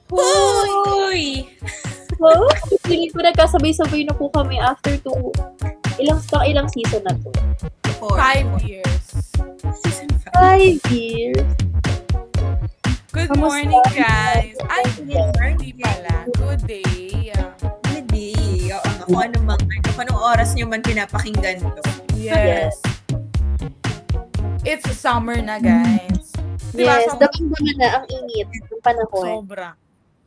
Hoy! Wow, feeling ko nagkasabay-sabay na po kami after ilang season na to. 5 years. Season 5 years. Good Kamusta? morning, guys. Ay, Good morning. hindi pala. Good day. Hindi. Oo, kung anong oras niyo man pinapakinggan to. Yes. It's summer na, guys. Diba, Yes, damang-dama na ang init ng panahon.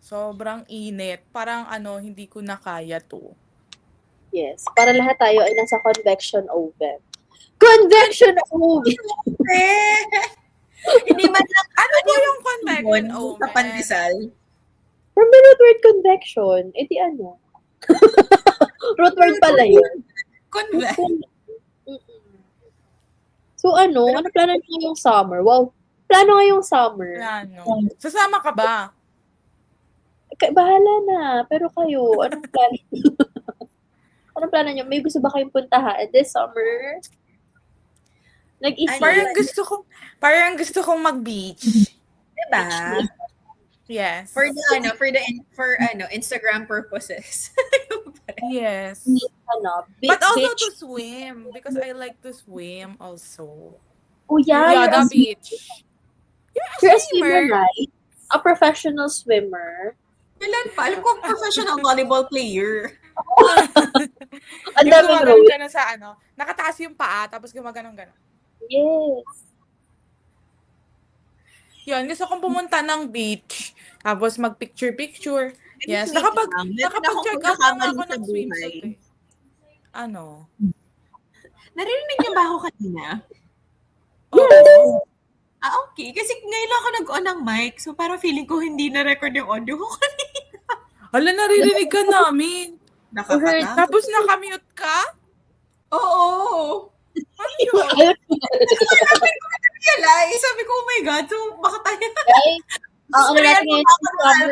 Sobrang init. Parang hindi ko na kaya to. Yes, para lahat tayo ay nasa convection oven. Convection oven! Hindi man lang Ano po yung convection sa oven? pandesal. From the root word convection, edi ano? Root word pala yun. So ano plano niyo ngayong summer? Wow, plano ngayong summer. Plano. Sasama ka ba? Bahala na, pero kayo, anong plano niyo? Anong plano niyo? May gusto ba kayong puntahan this summer? Nag-isip. Parang gusto kong mag-beach. Diba? Yes. For Instagram purposes. Yes. But But also to swim because I like to swim also. Oh yeah, Yeah, the beach. You're a swimmer, right? A professional swimmer. Kailan pa? Alam ko, professional volleyball player. Ang Yung daming gumaganon role. ka na sa nakataas yung paa, tapos gumaganon-ganon. Yes. Yun, gusto kong pumunta ng beach, tapos mag-picture-picture. Yes, nakapag-check out na ako ng swimsuit eh. Ano? Narinig niyo ba ako kanina? Oo. Okay. Kasi ngayon lang ako nag-on ng mic, so parang feeling ko hindi na-record yung audio ko kanina. Hala, naririnig ka namin. Nakakatakot. Tapos nakamute ka? Oo. Ano yun? Sabi ko, oh my God, so baka tayo. Guys, ang natin ngayon summer.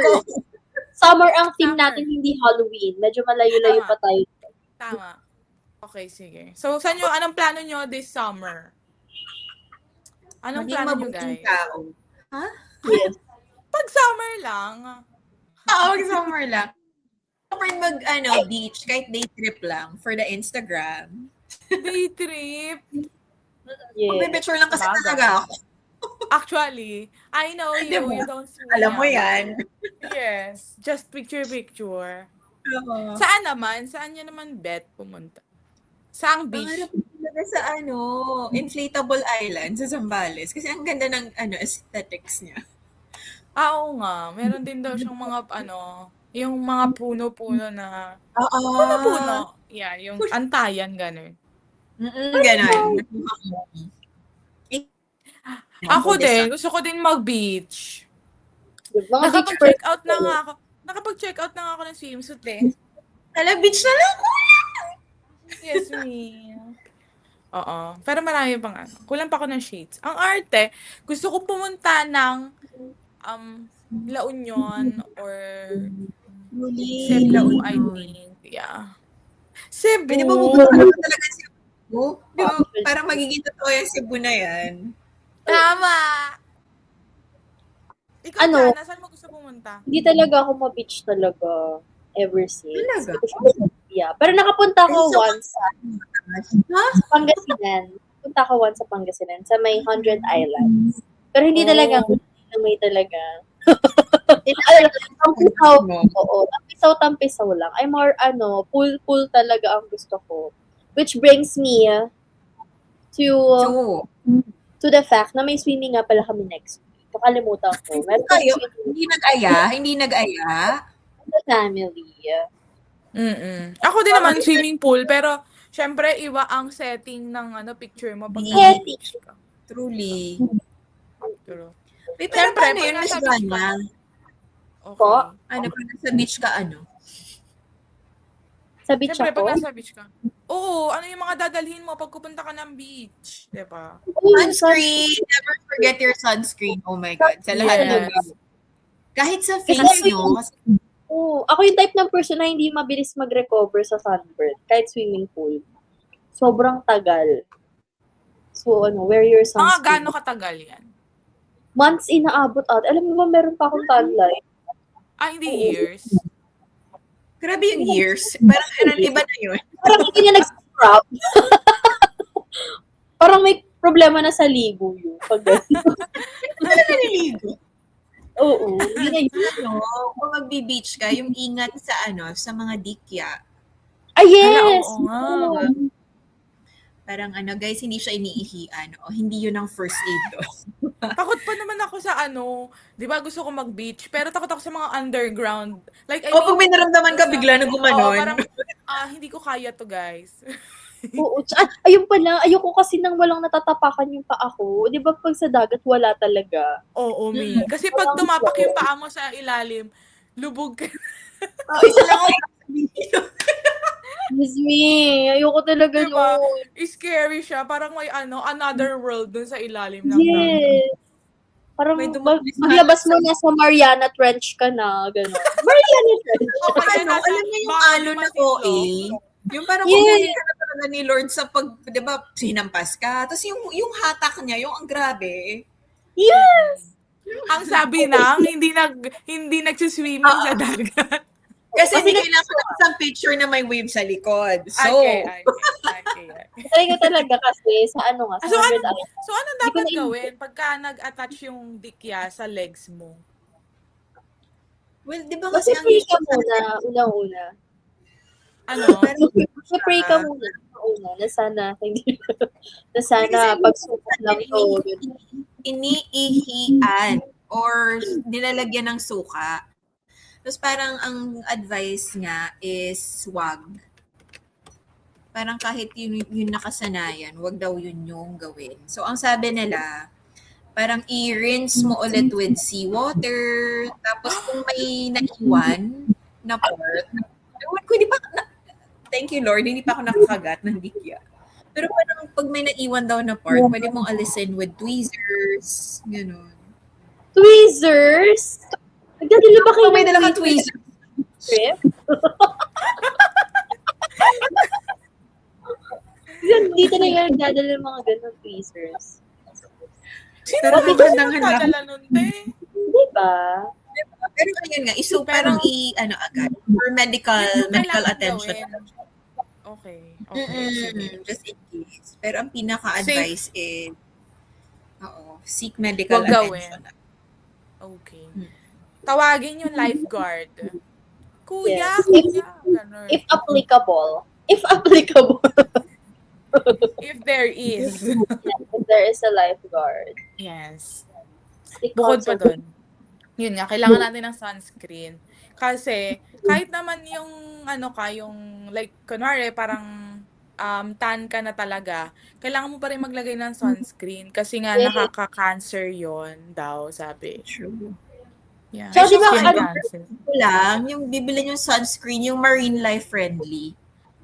Summer ang theme natin, hindi Halloween. Medyo malayo-layo pa tayo. Tama. Okay, sige. So, anong plano nyo this summer? Anong Maging plano nyo, mabuting guys? tao. Ha? Yes. Pag summer lang. Summer lang. Beach, kahit day trip lang for the Instagram. Day trip. Yes. Mag-picture lang kasi Bagay. talaga ako. Actually, I know you. Diba? You don't swim. Alam mo yan. Yes. Just picture. Oo. Saan naman? Saan nyo naman bet pumunta? Saang beach? Pangarap ko talaga sa Inflatable Island sa Zambales. Kasi ang ganda ng aesthetics niya. Oo nga. Meron din daw siyang mga yung mga puno-puno na Oo. puno-puno. Yeah, yung antayan, gano'n. Ganon. Ako din, gusto ko din mag-beach. Mga beach Nakapag-check out na nga ako. Nakapag-check out na nga ako ng swimsuit eh. Beach na lang. Yes, me. Oo. Pero marami pang kulang pa ako ng shades. Ang arte, gusto ko pumunta ng La Union or Cebu, I think. Yeah. Cebu. Pwede ba pupunta ka talaga sa Cebu? Di ba, parang magiging totoo yung Cebu na yan. Tama! Ikaw Ano? saan mo gusto pumunta? Hindi talaga ako ma-beach talaga ever since. Talaga? Yeah. Pero nakapunta ako So, once sa Ha? Pangasinan. Punta ako once sa Pangasinan, sa may 100 Islands. Pero hindi talaga, may talaga. Tampisaw lang. I'm more, pool talaga ang gusto ko. Which brings me to the fact na may swimming nga pala kami next week. Nakalimutan ko. Meron Kayo, swimming hindi nag-aya. sa family. Ako din naman swimming pool, pero syempre iba ang setting ng picture mo pag Beach. ka. Truly. True. Pero Siyempre, paano pag yun, Miss nasa beach Vanya? Okay. Po? Pag nasa beach ka, Sa beach Siyempre, ako. pag nasa beach ka. Oo, ano yung mga dadalhin mo pag pupunta ka ng beach? Diba? Sunscreen. Never forget your sunscreen. Oh my God. Sa lahat ng kahit sa face Kasi- nyo. Ako yung type ng person na hindi mabilis mag-recover sa sunburn. Kahit swimming pool. Sobrang tagal. So, wear your Mga sunscreen. gaano katagal yan? Months inaabot at. Alam mo ba, meron pa akong tan line. Hindi years. Grabe yung years. Parang iba na yun. Parang hindi niya nag-scrub. Parang may problema na sa ligo yun. Pag Wala na niligo. Oo. Hindi na yun. Kung magbi-beach ka, yung ingat sa sa mga dikya. Yes! Oo nga. Oo. Parang guys, hindi siya iniihian. O, hindi yun ang first aid doon. Takot pa naman ako sa di ba gusto ko mag-beach, pero takot ako sa mga underground. Like, O, pag may naramdaman ka, bigla na Oo, gumanon. parang, hindi ko kaya to, guys. Oo. Ayun pala, ayoko kasi nang walang natatapakan yung paa ko. Di ba pag sa dagat, wala talaga. Oo, me. Kasi pag tumapak yung paa mo sa ilalim, lubog ka. Isa lang ako Miss me, ayoko talaga Diba? nun. Scary siya. Parang may another world dun sa ilalim ng dagat. Yes. Parang May dumating sa maglabas mo na sa Mariana Trench ka na, gano'n. Mariana Trench. O kaya nasa alam mo yung Baguio alon na Masinloc. OA? Yung parang Yes. kukunin ka na talaga ni Lord sa pag, di ba, sinampas ka. Tapos yung hatak niya, yung ang grabe. Yes! Ang sabi nang hindi nagsiswimming sa dagat. Kasi Kasi hindi kailangan ng isang picture na may wave sa likod. So, Okay. Try ko talaga kasi sa nga, sa So, 100 ano, hours. so ano Hindi ko dapat na- gawin pagka nag-attach yung dikya sa legs mo? well, di ba kasi ang Mag-pray ka issue muna, unang-una. Ano? Mag-pray ka muna, unang-una, na sana, hindi, na sana pagsubok lang to. iniihian or nilalagyan ng suka. Tapos parang ang advice nga is wag. Parang kahit yun nakasanayan, wag daw yun yung gawin. So ang sabi nila, parang i-rinse mo ulit with seawater. Tapos kung may naiwan na part, ewan ko, thank you Lord, hindi pa ako nakakagat ng dikya. Pero parang pag may naiwan daw na part, pwede mong alisin with tweezers, gano'n. Tweezers? Nagdadala ba kayo Kung may ng dala kang tweezers, trip? Hindi talaga nagdadala ng mga ganun tweezers. Sino Pero ba magandang nagdadala nun, te? Di ba? pero ayun nga, parang agad, for medical Yun yung kailangan attention. gawin. Okay. Sige. Just in case. Pero ang pinaka-advice is, seek medical Wag gawin. attention. Okay. Tawagin yung lifeguard. Kuya, Yes. kuya. Ganun. If applicable. If applicable. If there is. If there is a lifeguard. Yes. Stick Bukod out pa sa- doon. Yun nga, kailangan natin ng sunscreen. Kasi, kahit naman yung, yung, like, kunwari, parang, tan ka na talaga, kailangan mo pa rin maglagay ng sunscreen. Kasi nga, Yes. nakaka-cancer yon daw, sabi. True. Yeah. So, di ba, Skin ano- cancer. Lang, yung bibili yung sunscreen, yung marine life friendly.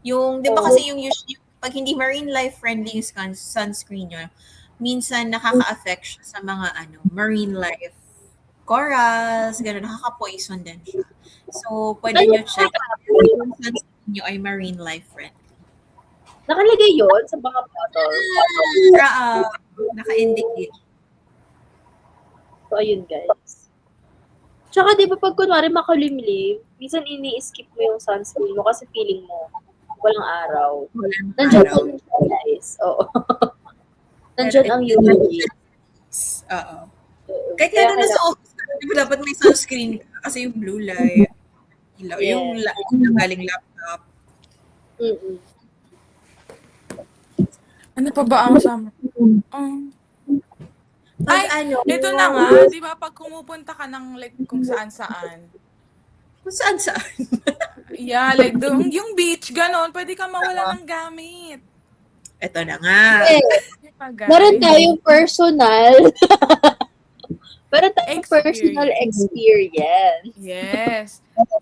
Yung, di ba Oo. kasi yung usually, pag hindi marine life friendly yung sunscreen nyo, minsan nakaka-affect siya sa mga marine life corals, gano'n, nakaka-poison din siya. So, pwede nyo check kung yung sunscreen nyo ay marine life friendly. Nakalagay yon sa mga bottle. Naka-indicate. So, ayun guys. Tsaka di ba pag kunwari makalimlim, minsan ini-skip mo yung sunscreen mo kasi feeling mo walang araw. Nandiyan Araw. ang siya, guys. Oo. Nandiyan ang UV. Oo. Kahit nga doon sa office, di ba dapat may sunscreen ka kasi yung blue light, ilaw, Yes. yung galing laptop. Mm-mm. Ano pa ba ang sama? Pag Ay, ito na nga, di ba, pag kumupunta ka ng like kung saan-saan, kung saan. yeah, like yung beach, ganon, pwede ka mawala ng gamit. Ito na nga. Eh, Di ba, guys? meron tayong personal. Meron tayong Experience. personal experience. Yes.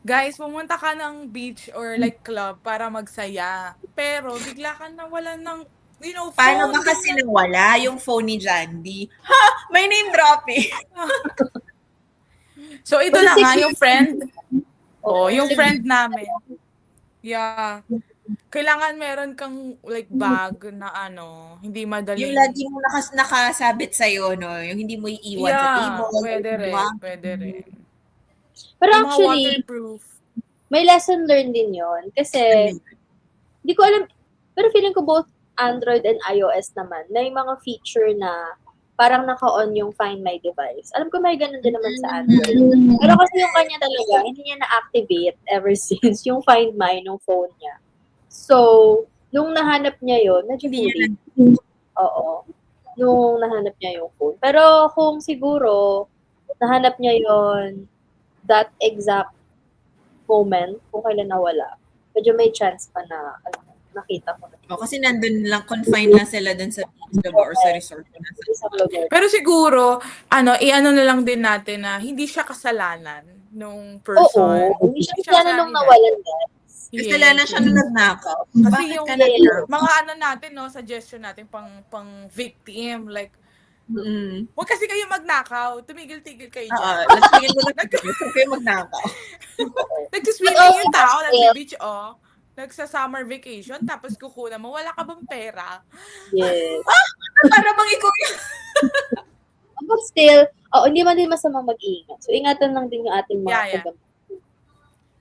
Guys, pumunta ka ng beach or like club para magsaya. Pero bigla ka nawalan ng, phone. Paano ba kasi nawala yung phone ni Jandy? Ha! May name dropping. So, ito Pero na nga, 6 yung friend. Oo, Yung sige. friend namin. Yeah. Kailangan meron kang like bag na hindi madali. Yung lagi mo nakasabit sa'yo, no? Yung hindi mo iiwan sa table. Pwede rin. diba? Pwede rin. Pero Yung mga actually, waterproof. may lesson learned din yon. Kasi, hindi ko alam, pero feeling ko both Android and iOS naman, may mga feature na parang naka-on yung Find My Device. Alam ko may ganun din naman sa Android. Pero kasi yung kanya talaga, hindi niya na-activate ever since yung Find My nung phone niya. So, nung nahanap niya yon, medyo Hindi niya huli. Oo. Nung nahanap niya yung phone. Pero kung siguro, nahanap niya yon that exact moment, kung kailan nawala, medyo may chance pa na nakita ko na Kasi nandun lang, confined lang sila dun sa beach, diba? Or sa resort. sa isang lugar. Pero siguro, i-ano na lang din natin na hindi siya kasalanan nung Oo, person. hindi siya kasalanan nung nawalan, guys. Kasalanan siya nung nagnakaw. Kasi Bakit yung ka nagnakaw? mga ano natin, no, suggestion natin pang victim, like, huwag kasi kayo magnakaw, tumigil-tigil kayo Oo, dyan. nagtingin mo na kayo magnakaw. Nagsiswimming yung tao, nagsi-beach, nagsa-summer vacation, tapos kukunan mo, wala ka bang pera? Yes. Para bang ikaw yung... But still, hindi man din masama mag-ingat. So, ingatan lang din yung ating mga Yeah. paggamit.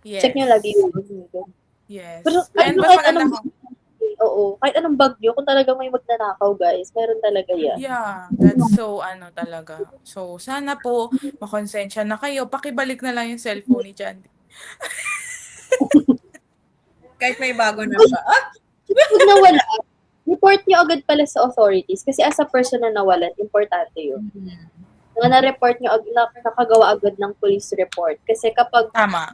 Yes. Check nyo lagi yung bagyo. Yes. Pero And kahit mas maganda anong ko. kahit anong bagyo, kung talagang may magnanakaw, guys, meron talaga yan. Yeah, that's so talaga. So, sana po, makonsensya na kayo. Pakibalik na lang yung cellphone ni Jandy. Kahit may bago na pa. Pag nawala, report nyo agad pala sa authorities kasi as a person na nawalan, importante yun. Na-report nyo, nakagawa agad ng police report. Kasi kapag Tama.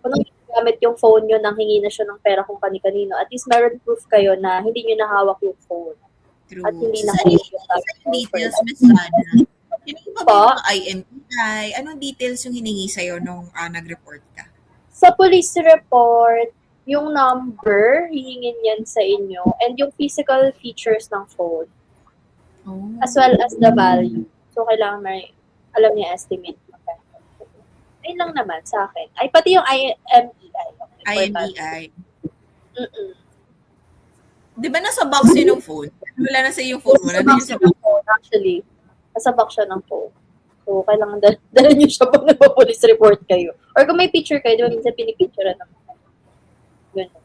gamit yung phone nyo nang hingi na siya ng pera kung kani-kanino, at least meron proof kayo na hindi nyo nahawak yung phone. True. At hindi Sa na-hold yung details, Miss Lana. Hiningi pa ba yung IMEI? Anong details yung hiningi sa'yo nung nag-report ka? Sa police report, yung number, hihingin yan sa inyo, and yung physical features ng phone, as well as the value. So, kailangan may, alam niya, estimate. Ayun lang naman sa akin. Ay, pati yung IMEI. IMEI. Mm-mm. Di ba nasa box yun ng phone? Wala na sa yung phone mo. Nasa Nandun box yung sa siya ng phone, actually. Nasa box siya ng phone. So, kailangan dala niyo siya pag nagpa-police report kayo. Or kung may picture kayo, di ba minsan pinipicture naman. Ganun.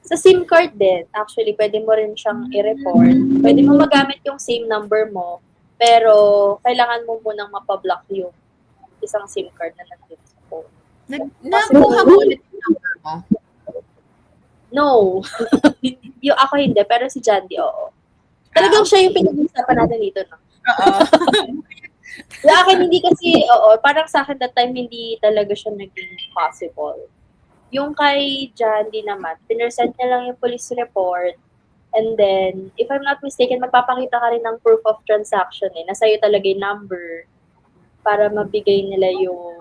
Sa SIM card din, actually, pwede mo rin siyang i-report. Pwede mo magamit yung same number mo, pero kailangan mo munang mapablock yung isang SIM card na nandun sa phone. Nakuha mo ulit yung number mo? No. Yung ako hindi, pero si Jandy, oo. Talagang siya yung pinag-uusapan natin dito, no? Oo. Sa akin, hindi kasi, parang sa akin that time, hindi talaga siya naging possible. Yung kay Jandy naman, pinersent niya lang yung police report, and then, if I'm not mistaken, magpapakita ka rin ng proof of transaction na sa'yo talaga yung number para mabigay nila yung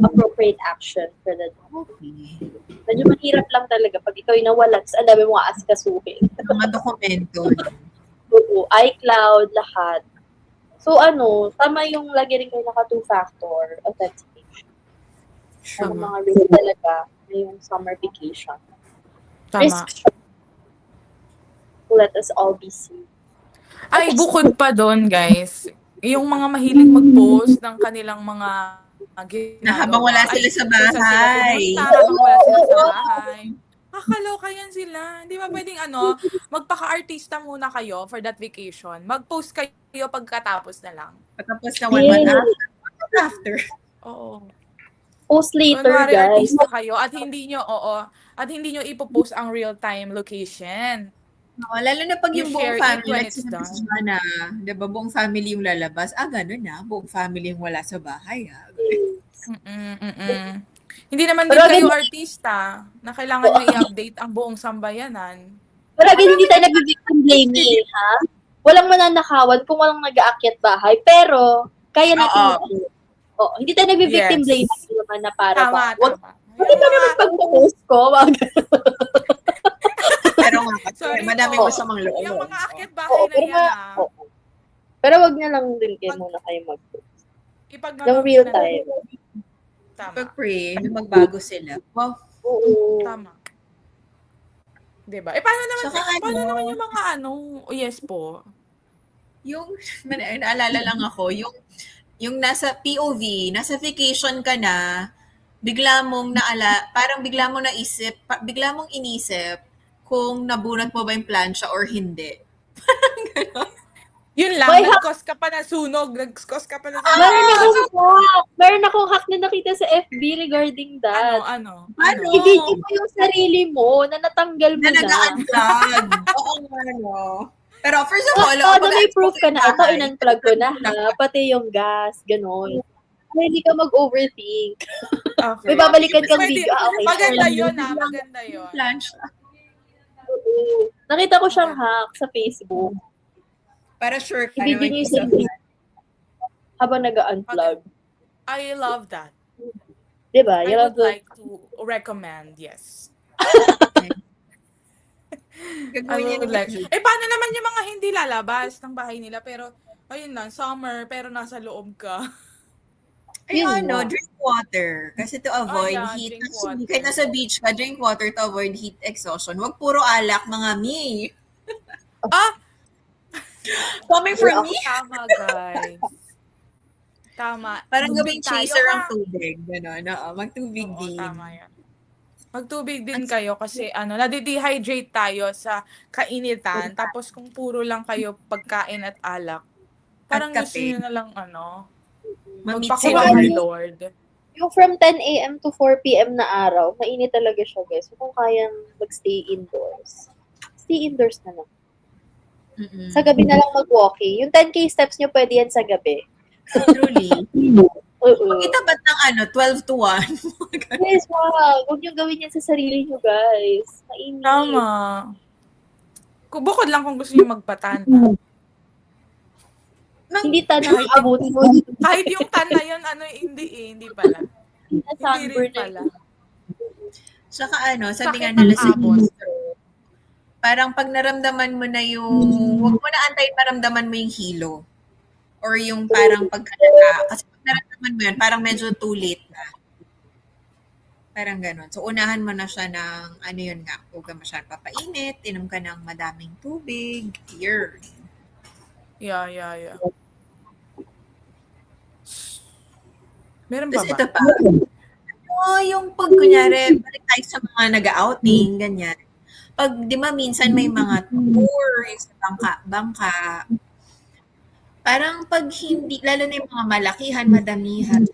appropriate action for that. Okay. Medyo mahirap lang talaga pag ikaw yung nawalan, ang dami mo aasikasuhin. Mga dokumento. Oo, iCloud, lahat. So, tama yung lagi rin kayo naka two-factor authentication. Ano Tama. mga risk talaga na yung summer vacation. Tama. Risk to let us all be seen. Ay, bukod pa doon, guys, yung mga mahilig mag-post ng kanilang mga ginagawa. Na habang wala sila sa bahay. Habang wala sila sa bahay. Kakaloka yan sila. Hindi ba pwedeng magpaka-artista muna kayo for that vacation. Mag-post kayo pagkatapos na lang. Pagkapos na 1 month after. Oo. Post later, Kunwari, guys. artista kayo at hindi nyo ipopost ang real-time location. Lalo na pag You yung share buong it family, when like it's sinabi done. na, di ba, buong family yung lalabas, ganun na, buong family yung wala sa bahay, Hindi naman Pero din kayo again, artista na kailangan nyo i-update ang buong sambayanan. Pero again, hindi tayo nag-victim blaming, ha? Walang mananakawan kung walang nag-aakyat bahay, pero kaya natin hindi tayo nag-victim Yes. blaming naman na para Tama, ba? Wag, tama. hindi ba naman pag-post ko? Pero nga, Sorry madaming po. masamang loob. Yung mga akyat bahay na yan, Pero wag na lang din kayo muna kayo mag-post. Yung ipag-note real na- time. Tama. Pag-pray, na magbago sila. Wow. Oo. Tama. Diba? Paano naman, Saka naman yung mga yes po? Yung, naalala lang ako, yung Yung nasa POV, nasa vacation ka na, parang bigla mong naisip, bigla mong inisip kung nabunot mo ba yung plancha or hindi. Yun lang, May nag-cause ka pa na sunog. Nag-cause ka pa na sunog. Meron akong hack na nakita sa FB regarding that. Ano? I-video mo yung sarili mo na natanggal mo Na na. nag-unplug. Oo nga, no. Pero first of all, Oo, na may proof ka na. Ito, in-unplug ko na ha. Pati yung gas, gano'n. Para hindi ka mag-overthink. Okay. May babalikan kang Pwede. video. Okay. Maganda yun, maganda yun. Plancha. Nakita ko siyang hack sa Facebook. Para sure ka I-video na niyo yung sarili habang nag-unplug. I love that. Diba? I You love would like to recommend, yes. Gagawin niya paano naman yung mga hindi lalabas ng bahay nila pero ayun lang, summer pero nasa loob ka. Drink water. Kasi to avoid heat. Drink water. Kahit nasa beach ka, drink water to avoid heat exhaustion. Huwag puro alak, mga mi. Coming from me. Tama, guys. Tama. Parang Tubig gawing chaser tayo, ang tubig. Gano'n. Magtubig Oo, din. tama yan. Magtubig din kayo kasi nade-dehydrate tayo sa kainitan. Tapos kung puro lang kayo pagkain at alak, parang At gusto kape. nyo na lang Mamit magpakuha sila. kay Lord. Yung from 10 a.m. to 4 p.m. na araw, mainit talaga siya, guys. So, kung kayang magstay indoors, stay indoors na lang. Mm-mm. Sa gabi na lang mag-walking. Yung 10K steps nyo, pwede yan sa gabi. Truly. Oo. Itapat ng 12 to 1. Yes, wow. Huwag nyo gawin yan sa sarili nyo, guys. Mainit. Tama. Bukod lang kung gusto nyo magpatana. Hindi tanang abutin mo. Kahit yung tan na yun, hindi pala. Hindi Sunburn rin pala. Saka sabi Sakit nga nila ng sa abot. gastro, parang pag naramdaman mo na huwag mo na antayin maramdaman mo yung hilo. Or yung parang pagkalala. Kasi pag naramdaman mo yun, parang medyo too late na. Parang ganun. So, unahan mo na siya ng, huwag ka masyadong papainit, inom ka ng madaming tubig, here. Yeah. Meron pa Tapos ba? ito pa. Yung pag, kunyari, balik tayo sa mga nag-outing, ganyan. Pag, di ba, minsan may mga tour sa bangka. Parang pag hindi, lalo na yung mga malakihan, madamihan,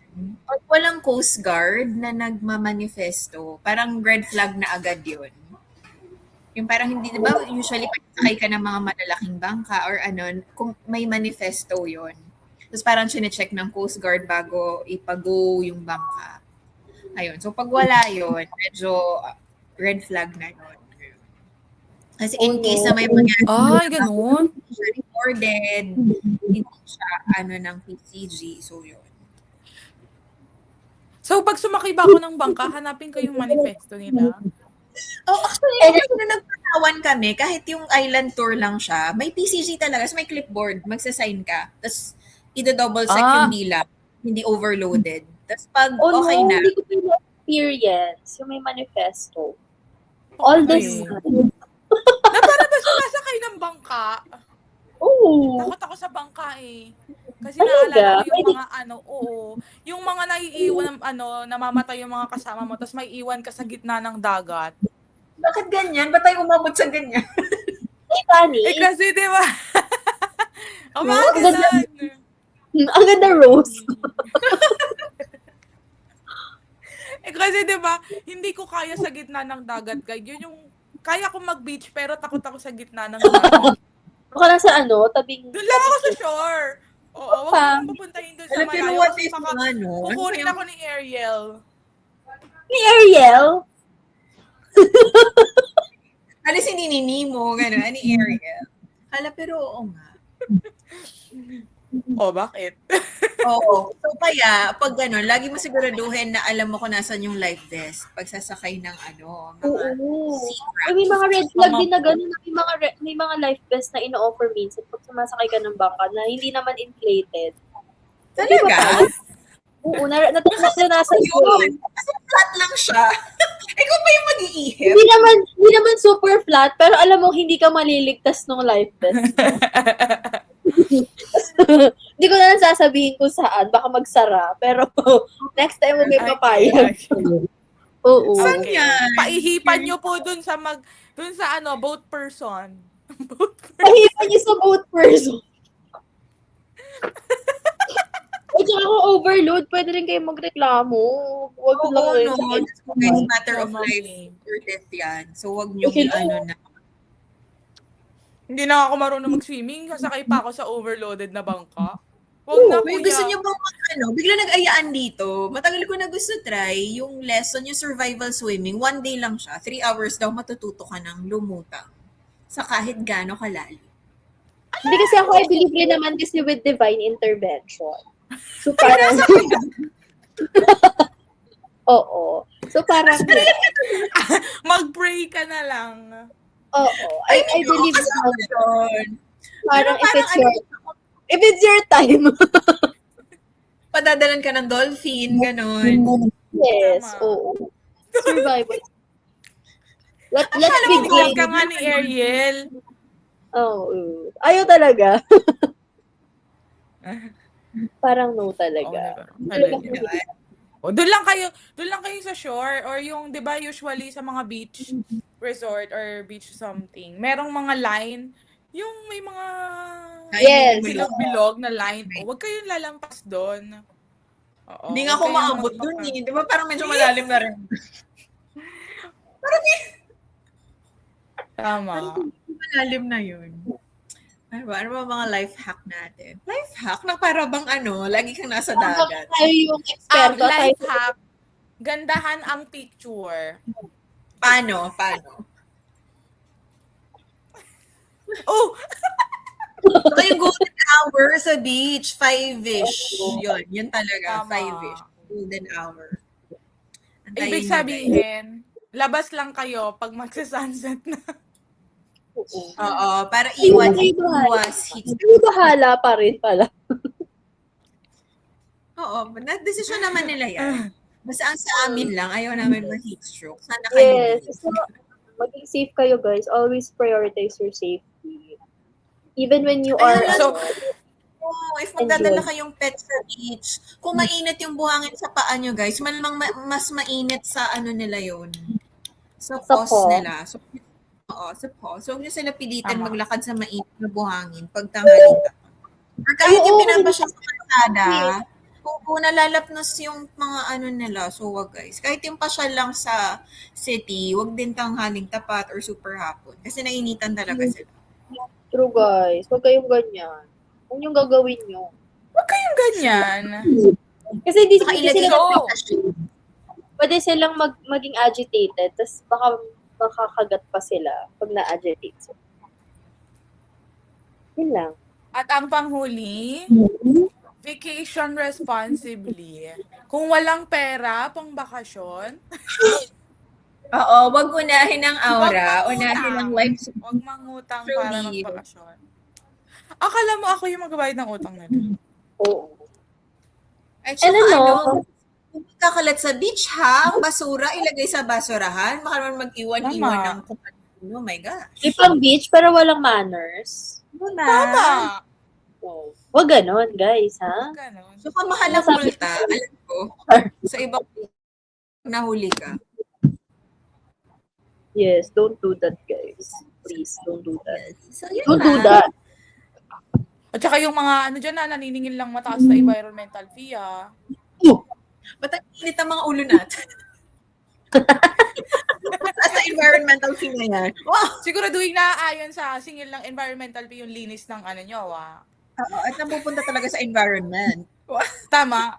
pag walang Coast Guard na nagmamanifesto, parang red flag na agad yun. Yung parang hindi, di ba, usually pag sakay ka ng mga malalaking bangka or kung may manifesto yun. Tapos parang sinecheck ng Coast Guard bago ipago yung bangka. Ayun. So pag wala yun, medyo red flag na yun. Kasi in case na may mangyari, Ganun. siya recorded, hindi siya ng PCG. So yun. So, pag sumakay ba ako ng bangka, hanapin ko yung manifesto nila. Actually, nung nagpatawan kami, kahit yung island tour lang siya, may PCG talaga. So may clipboard, magsasign ka. Tapos, ida-double check yung dila. Hindi overloaded. Tapos pag okay na. Hindi ko experience yung may manifesto. All this time. Na parang ba sumasakay ng bangka? Oo. Takot ako sa bangka eh. Kasi Talaga? naalala ko yung mga yung mga naiiwan, namamatay yung mga kasama mo, tapos may iwan ka sa gitna ng dagat. Bakit ganyan? Ba't tayo umabot sa ganyan? Ay, funny. Kasi di ba? Ang ganda, Rose. Kasi di ba, hindi ko kaya sa gitna ng dagat, guys. Yun yung, kaya ko mag-beach, pero takot ako sa gitna ng dagat. Baka lang sa tabing... Doon lang ako sa shore. Oo, wag mo nang pupuntahin doon sa Pero malayo. what Kasi if baka kukunin ako ni Ariel. Ni Ariel? Alis hindi ni Nemo, gano'n, ni Ariel. Pero oo nga. Bakit? Oo. So kaya, pag gano'n, lagi mo siguraduhin na alam mo kung nasan yung life vest pag sasakay ng mga sea craft. May mga red flag din na gano'n. May mga life vest na ino-offer minsan pag sumasakay ka ng bangka na hindi naman inflated. Talaga? Oo, naranasan ko yun. Kasi flat lang siya. Ikaw pa yung mag-iihip. Hindi naman super flat, pero alam mo, hindi ka maliligtas ng life vest. Hindi ko na lang sasabihin kung saan. Baka magsara. Pero next time huwag may papayag. Oo. Saan Okay. yan? Paihipan nyo po dun sa boat person. Boat person. Pahipan niyo sa boat person. O tsaka kung overload, pwede rin kayo magreklamo. Huwag Oo, lang kayo no. sa It's matter of Tama, life eh. or death yan. So, wag nyo na. Hindi na ako marunong mag-swimming. Sasakay pa ako sa overloaded na bangka. Huwag na, Uy, kuya. gusto niyo bang bigla nag-ayaan dito. Matagal ko na gusto try yung lesson, yung survival swimming. 1 day lang siya. 3 hours daw matututo ka ng lumutang sa kahit gaano kalalim. Hindi kasi ako, I believe rin naman kasi with divine intervention. So parang, oo. So parang, Mag-pray ka na lang. oo. I believe kasama naman, yun. parang Pero if it's your time, padadalan ka ng dolphin, ganon. yes, Tama. oo. Survival. Let's Alam mo, begin. ka nga ni Ariel. Oo. Ayaw talaga. Parang no Oo, talaga. diba? O, doon lang kayo sa shore or yung 'di ba usually sa mga beach resort or beach something. Merong mga line, yung may mga Yes. bilog-bilog na line. O, huwag kayong lalampas doon. Oo. Hindi nga huwag ako kayong maabot dun eh. Di ba parang medyo malalim na rin. Tama. Malalim na yun. Ano ba mga life hack natin? Life hack na para bang lagi kang nasa dagat. Tayo yung eksperto. Life tayo- hack, gandahan ang picture. Paano? Oh, Saka yung golden hour sa beach, 5-ish. Yun talaga, Tama. 5-ish. Golden hour. Antayin ibig nyo, guys. sabihin, labas lang kayo pag magsa-sunset na. Oo. Oo, para Kayo iwas heat. Kayo bahala pa rin pala. Oo, decision naman nila yan. Basta ang sa amin lang, ayaw namin ma-heat stroke. Sana kayo. Yes. So, maging safe kayo, guys. Always prioritize your safety. Even when you are, So, If magdadala kayong pet sa beach, kung mainit yung buhangin sa paa nyo, guys, malamang mas mainit sa nila yun. Sa paws paw. nila. So, sa paws. So, huwag nyo sila pilitan Tama. maglakad sa mainit na buhangin pag tanghaling tapat. Or kahit yung pinapasya sa kalsada, kung nalalapnos yung mga nila, so wag guys. Kahit yung pasyal lang sa city, wag din tanghaling tapat or super hapon. Kasi nainitan talaga sila. True, guys. Huwag kayong ganyan. Huwag yung gagawin nyo. Huwag kayong ganyan. Kasi hindi Saka hindi ilagay sila, yung sachet. pwede silang maging agitated, tapos baka makakagat pa sila pag na-agitate sila. Yun lang. At ang panghuli, vacation responsibly. Kung walang pera, pang bakasyon, Oo, wag unahin ang aura, Wag mangutang. unahin ang life huwag mangutang True para deal. magbakasyon. Akala mo ako yung magbabayad ng utang nila. Oo. At And saka kung kakalat sa beach ha, ang basura ilagay sa basurahan, baka naman mag-iwan-iwan Tama. ng kung ano. Oh my gosh. Di pang beach, pero walang manners. Tama! Oh. Huwag ganon, guys, ha? Ganon. So, kung mahal ang multa, alam ko, sa ibang nahuli ka. Yes, don't do that, guys. Please, don't do that. So, yun Don't do lang. that. At saka yung mga dyan na naniningil lang mataas na environmental fee Ba't ang init ang mga ulo natin? Sa environmental fee na yan. Wow! Siguraduhin na ayon sa singil ng environmental fee yung linis ng nyo. Oo, at napupunta talaga sa environment. Wow. Tama.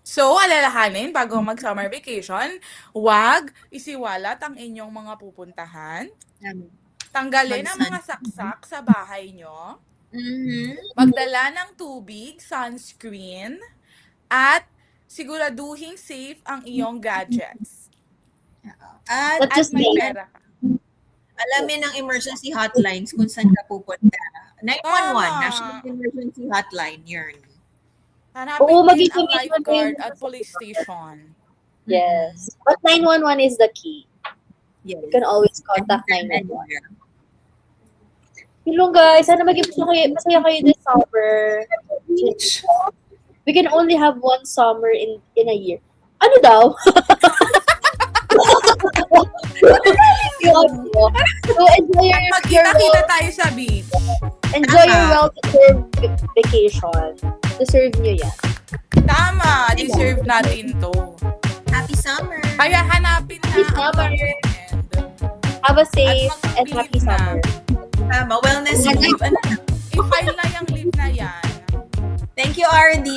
So, alalahanin bago mag-summer vacation, huwag isiwalat ang inyong mga pupuntahan. Tanggalin ang mga saksak sa bahay nyo. Magdala ng tubig, sunscreen, at siguraduhin safe ang iyong gadgets. At But just May be- pera ka. alamin ang emergency hotlines kung saan ka pupunta. 911, Tama. National Emergency Hotline, yun. Hanapin Oo, din mag-isip ang din lifeguard natin. at police station. Yes. But 911 is the key. Yes. You can always contact Anytime, 911. anywhere. Hello guys, sana maging masaya kayo this summer. We can only have one summer in a year. Ano daw? So enjoy your Magkita-kita tayo sa beach. enjoy your well-deserved vacation. Deserve nyo yan. Tama, deserve natin to. Happy summer! Kaya hanapin na Happy ang summer. weekend. Have a safe At and happy mag-leave na. summer. Tama, wellness leave. Ano? I-file na yung leave na yan. Thank you, RD!